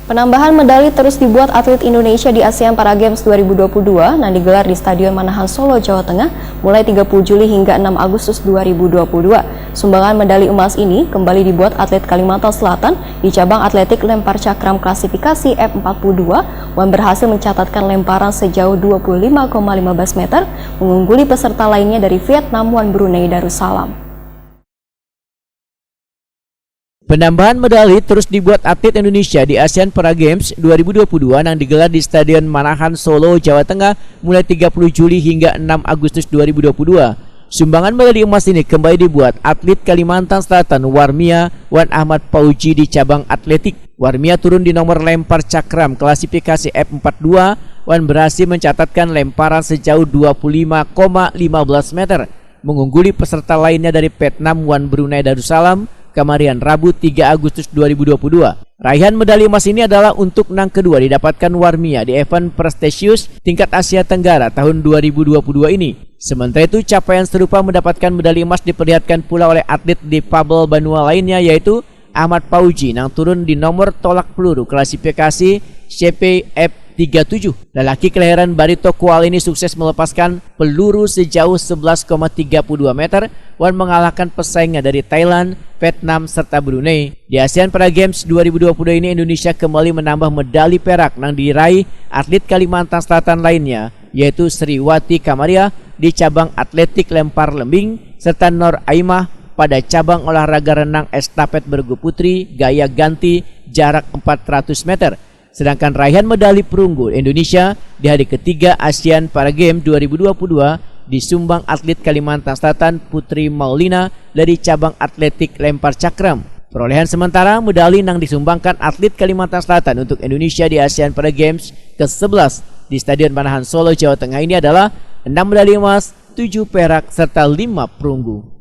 Penambahan medali terus dibuat atlet Indonesia di ASEAN Para Games 2022 yang digelar di Stadion Manahan Solo, Jawa Tengah mulai 30 Juli hingga 6 Agustus 2022. Sumbangan medali emas ini kembali dibuat atlet Kalimantan Selatan di cabang atletik lempar cakram klasifikasi F42 yang berhasil mencatatkan lemparan sejauh 25,15 meter mengungguli peserta lainnya dari Vietnam Wan Brunei Darussalam. Penambahan medali terus dibuat atlet Indonesia di ASEAN Para Games 2022 yang digelar di Stadion Manahan Solo, Jawa Tengah mulai 30 Juli hingga 6 Agustus 2022. Sumbangan medali emas ini kembali dibuat atlet Kalimantan Selatan Warmia Wan Ahmad Pauji di cabang atletik. Warmia turun di nomor lempar cakram klasifikasi F42 Wan berhasil mencatatkan lemparan sejauh 25,15 meter mengungguli peserta lainnya dari Vietnam Wan Brunei Darussalam kemarin Rabu 3 Agustus 2022. Raihan medali emas ini adalah untuk nang kedua didapatkan Warmia di event prestisius tingkat Asia Tenggara tahun 2022 ini. Sementara itu capaian serupa mendapatkan medali emas diperlihatkan pula oleh atlet difabel Banua lainnya yaitu Ahmad Pauji yang turun di nomor tolak peluru klasifikasi CPF37. Lelaki kelahiran Barito Kuala ini sukses melepaskan peluru sejauh 11,32 meter dan mengalahkan pesaingnya dari Thailand, Vietnam, serta Brunei. Di ASEAN Para Games 2022 ini Indonesia kembali menambah medali perak yang diraih atlet Kalimantan Selatan lainnya yaitu Sriwati Kamaria di cabang atletik lempar lembing serta Nur Aimah pada cabang olahraga renang estafet bergu putri gaya ganti jarak 400 meter. Sedangkan raihan medali perunggu Indonesia di hari ketiga ASEAN Para Games 2022 disumbang atlet Kalimantan Selatan Putri Maulina dari cabang atletik lempar cakram. Perolehan sementara medali yang disumbangkan atlet Kalimantan Selatan untuk Indonesia di ASEAN Para Games ke-11 di Stadion Manahan Solo, Jawa Tengah ini adalah 6 medali emas, 7 perak, serta 5 perunggu.